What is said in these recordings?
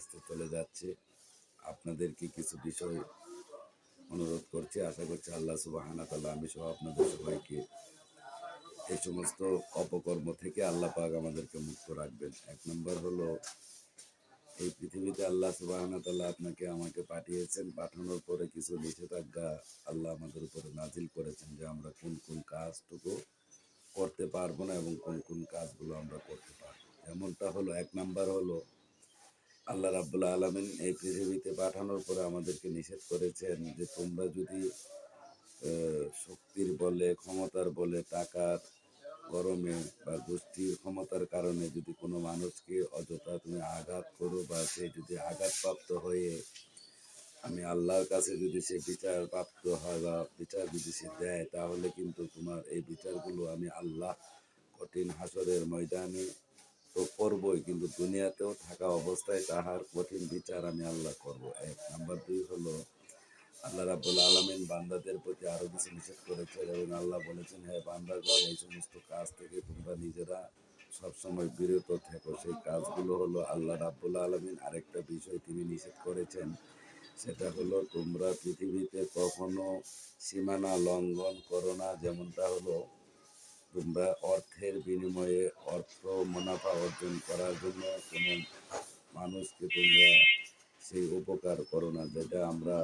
আসতে চলে যাচ্ছে। আপনাদেরকে কিছু বিষয় অনুরোধ করছি। আশা করছি আল্লাহ সুবহানাহু ওয়া তাআলা আমি সহ আপনাদের সবাইকে এই সমস্ত অপকর্ম থেকে আল্লাহ পাক আমাদেরকে মুক্ত রাখবেন। ১ নম্বর হলো এই পৃথিবীতে আল্লাহ সুবহানাহু ওয়া তাআলা আপনাকে আমাকে পাঠিয়েছেন। পাঠানোর পরে কিছু নিষেধাজ্ঞা আল্লাহ আমাদের উপরে নাজিল করেছেন যে আমরা কোন কোন কাজটুকু করতে পারবো না এবং কোন কোন কাজগুলো আমরা করতে পারবো। এমনটা হলো ১ নাম্বার হলো আল্লাহ রাব্বুল আলামিন এই পৃথিবীতে পাঠানোর পরে আমাদেরকে নিষেধ করেছেন যে তোমরা যদি শক্তির বলে, ক্ষমতার বলে, টাকার গরমে বা গোষ্ঠীর ক্ষমতার কারণে যদি কোনো মানুষকে অযথা তুমি আঘাত করো বা সে যদি আঘাতপ্রাপ্ত হয়ে আমি আল্লাহর কাছে যদি সে বিচার প্রাপ্ত হয় বা বিচার যদি সে দেয়, তাহলে কিন্তু তোমার এই বিচারগুলো আমি আল্লাহ কঠিন হাসরের ময়দানে তো করবই, কিন্তু দুনিয়াতেও থাকা অবস্থায় তাহার কঠিন বিচার আমি আল্লাহ করব। ১ নাম্বার ২ হলো আল্লাহ রাব্বুল আলামিন বান্দাদের প্রতি আরো কিছু নিষেধ করেছেন এবং আল্লাহ বলেছেন, হ্যাঁ বান্দাগণ এই সমস্ত কাজ থেকে তোমরা নিজেরা সবসময় বিরত থেকো। সেই কাজগুলো হলো আল্লাহ রাব্বুল আলামিন আরেকটা বিষয় তিনি নিষেধ করেছেন, সেটা হলো তোমরা পৃথিবীতে কখনো সীমানা লঙ্ঘন করো না। যেমনটা হলো তোমরা অর্থের বিনিময়ে অর্থ মুনাফা অর্জন করার জন্য কোনো মানুষকে তোমরা সেই উপকার করো না, যেটা আমরা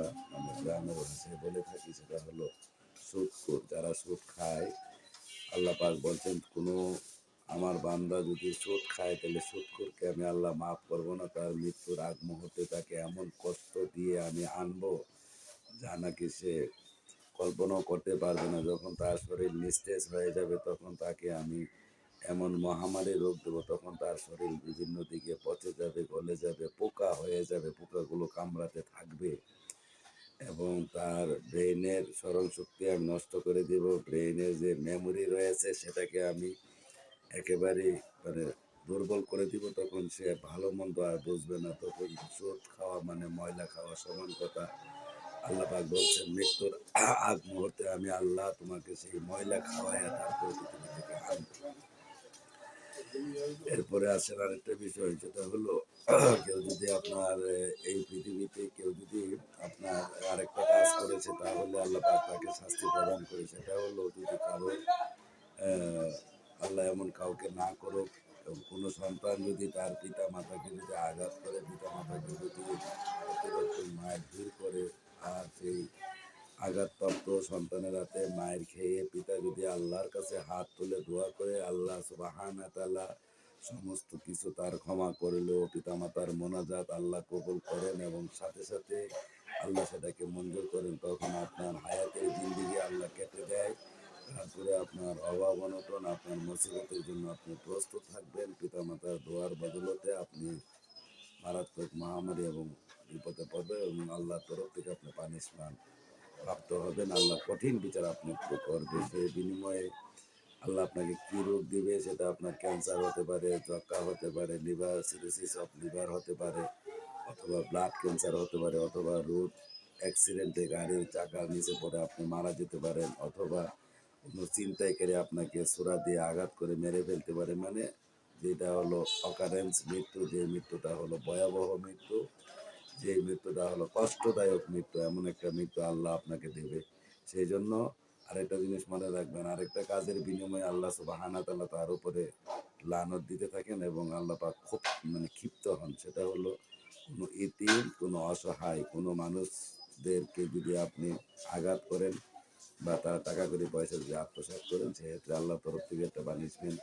গ্রামের ভাষায় বলে থাকি, সেটা হলো সুদখোর। যারা সুদ খায় আল্লাহ পাক বলছেন কোনো আমার বান্দা যদি সুদ খায় তাহলে সুদখোরকে আমি আল্লাহ মাফ করবো না, তার মৃত্যুর আগ মুহূর্তে তাকে এমন কষ্ট দিয়ে আমি আনবো যা নাকি সে কল্পনাও করতে পারবে না। যখন তার শরীর নিস্তেজ হয়ে যাবে তখন তাকে আমি এমন মহামারী রোগ দেবো, তখন তার শরীর বিভিন্ন দিকে পচে যাবে, গলে যাবে, পোকা হয়ে যাবে, পোকাগুলো কামড়াতে থাকবে এবং তার ব্রেইনের স্মরণ শক্তি আমি নষ্ট করে দেব। ব্রেইনের যে মেমোরি রয়েছে সেটাকে আমি একেবারেই মানে দুর্বল করে দিব। তখন সে ভালো মন্দ আর বুঝবে না। তখন সুদ খাওয়া মানে ময়লা খাওয়া সমান কথা। আল্লাহ পাক বলছেন মৃত্যুর আগ মুহূর্তে আমি আল্লাহ তোমাকে সেই ময়লা খাওয়াইয়া তারপরে পৃথিবী থেকে আনবো। এরপরে আসেন আরেকটা বিষয়, যেটা হলো কেউ যদি আপনার এই পৃথিবীতে কেউ যদি আপনার আরেকটা কাজ করেছে তাহলে আল্লাহ পাক তাকে শাস্তি প্রদান করে। সেটা হলো যদি কারো আল্লাহ এমন কাউকে না করুক, কোনো সন্তান যদি তার পিতা মাতাকে যদি আঘাত করে, পিতা মাতাকে যদি অতিরিক্ত মারধর করে, আর সেই আঘাতপ্রাপ্ত সন্তানের হাতে মায়ের খেয়ে পিতা যদি আল্লাহর কাছে হাত তুলে দোয়া করে, আল্লাহ সুবহানাহু ওয়া তাআলা সমস্ত কিছু তার ক্ষমা করলেও পিতামাতার মোনাজাত আল্লাহ কবুল করেন এবং সাথে সাথে আল্লাহ সেটাকে মঞ্জুর করেন। তখন আপনার হায়াতের জিন্দেগি আল্লাহ কেটে দেয়। তারপরে আপনার অভাব অনটন, আপনার মুসিবতের জন্য আপনি প্রস্তুত থাকবেন। পিতামাতার দোয়ার বদলতে আপনি মারাত্মক মহামারী এবং বিপদে পড়বেন এবং আল্লাহর তরফ থেকে আপনি পানিশমেন্ট প্রাপ্ত হবেন। আল্লাহ কঠিন বিচার আপনি করবে। সেই বিনিময়ে আল্লাহ আপনাকে কী রোগ দিবে, সেটা আপনার ক্যান্সার হতে পারে, যক্ষ্মা হতে পারে, লিভার সিরোসিস অফ লিভার হতে পারে, অথবা ব্লাড ক্যান্সার হতে পারে, অথবা রোড অ্যাক্সিডেন্টে গাড়ির চাকার নিচে পড়ে আপনি মারা যেতে পারেন, অথবা কোনো ছিনতাইকারী আপনাকে ছোরা দিয়ে আঘাত করে মেরে ফেলতে পারে। মানে যেটা হলো অকারেন্স মৃত্যু, যে মৃত্যুটা হলো ভয়াবহ মৃত্যু, যে মৃত্যুটা হলো কষ্টদায়ক মৃত্যু, এমন একটা মৃত্যু আল্লাহ আপনাকে দেবে। সেই জন্য আরেকটা জিনিস মনে রাখবেন, আরেকটা কাজের বিনিময়ে আল্লাহ সুবহানাহু ওয়া তাআলা তার উপরে লানত দিতে থাকেন এবং আল্লাহ পাক খুব ক্ষিপ্ত হন। সেটা হলো কোনো ইতিম, কোনো অসহায়, কোনো মানুষদেরকে যদি আপনি আঘাত করেন বা তার টাকা কড়ি পয়সা যদি আত্মসাৎ করেন, সেক্ষেত্রে আল্লাহর তরফ থেকে একটা পানিশমেন্ট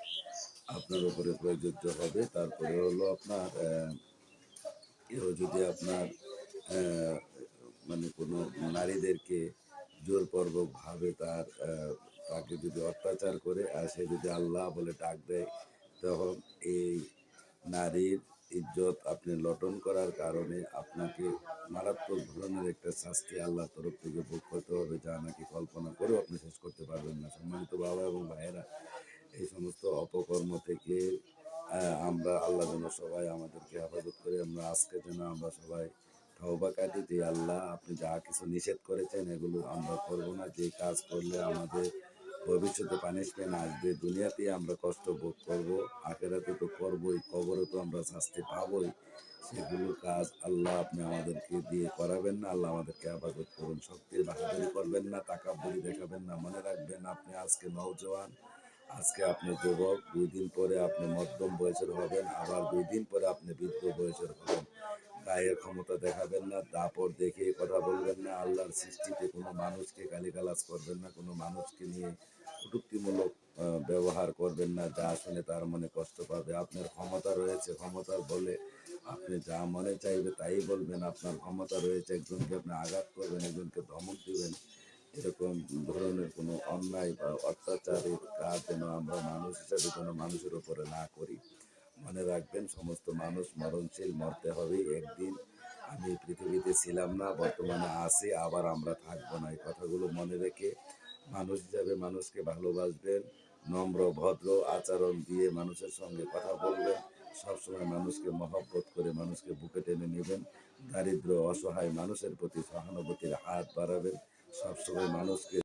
আপনার উপরে প্রযোজ্য হবে। তারপরে হলো আপনার কেউ যদি আপনার কোনো নারীদেরকে জোরপূর্বকভাবে তাকে যদি অত্যাচার করে আর সে যদি আল্লাহ বলে ডাক দেয়, তখন এই নারীর ইজ্জত আপনি লটন করার কারণে আপনাকে মারাত্মক ধরনের একটা শাস্তি আল্লাহর তরফ থেকে ভোগ করতে হবে, যা নাকি কল্পনা করেও আপনি শেষ করতে পারবেন না। সম্মানিত বাবা এবং ভাইয়েরা, এই সমস্ত অপকর্ম থেকে আমরা আল্লাহ যেন সবাই আমাদেরকে হেফাজত করে। আমরা আজকে যেন আমরা সবাই তওবা কাটি যে আল্লাহ আপনি যা কিছু নিষেধ করেছেন এগুলো আমরা করবো না। যে কাজ করলে আমাদের ভবিষ্যতে পানিশমেন্ট আসবে, দুনিয়াতেই আমরা কষ্ট ভোগ করব, আখেরাতে তো করবই, কবরে তো আমরা শাস্তি পাবই। সেগুলো কাজ আল্লাহ আপনি আমাদেরকে দিয়ে করাবেন না। আল্লাহ আমাদেরকে হেফাজত করুন। শক্তির বাহাদুরি করবেন না, তাকাব্বুরি দেখাবেন না। মনে রাখবেন আপনি আজকে নওজোয়ান, আজকে আপনি যুবক, 2 দিন পরে আপনি মধ্যম বয়সের হবেন, আবার 2 দিন পরে আপনি বৃদ্ধ বয়সের হবেন। গায়ের ক্ষমতা দেখাবেন না, দাপট দেখিয়ে কথা বলবেন না, আল্লাহর সৃষ্টিতে কোনো মানুষকে গালিগালাজ করবেন না, কোনো মানুষকে নিয়ে কটূক্তিমূলক ব্যবহার করবেন না, যা শুনে তার মনে কষ্ট পাবে। আপনার ক্ষমতা রয়েছে, ক্ষমতার বলে আপনি যা মনে চাইবে তাই বলবেন। আপনার ক্ষমতা রয়েছে, একজনকে আপনি আঘাত করবেন, একজনকে ধমক দিবেন। এরকম ধরনের কোনো অন্যায় বা অত্যাচারের কাজ যেন আমরা মানুষ হিসাবে কোনো মানুষের উপরে না করি। মনে রাখবেন সমস্ত মানুষ মরণশীল, মরতে হবেই একদিন। আমি পৃথিবীতে ছিলাম না, বর্তমানে আছি, আবার আমরা থাকবো না। এই কথাগুলো মনে রেখে মানুষ হিসাবে মানুষকে ভালোবাসবেন, নম্র ভদ্র আচরণ দিয়ে মানুষের সঙ্গে কথা বলবেন, সবসময় মানুষকে মহব্বত করে মানুষকে বুকে টেনে নেবেন, দারিদ্র অসহায় মানুষের প্রতি সহানুভূতির হাত বাড়াবেন, সবসময় মানুষকে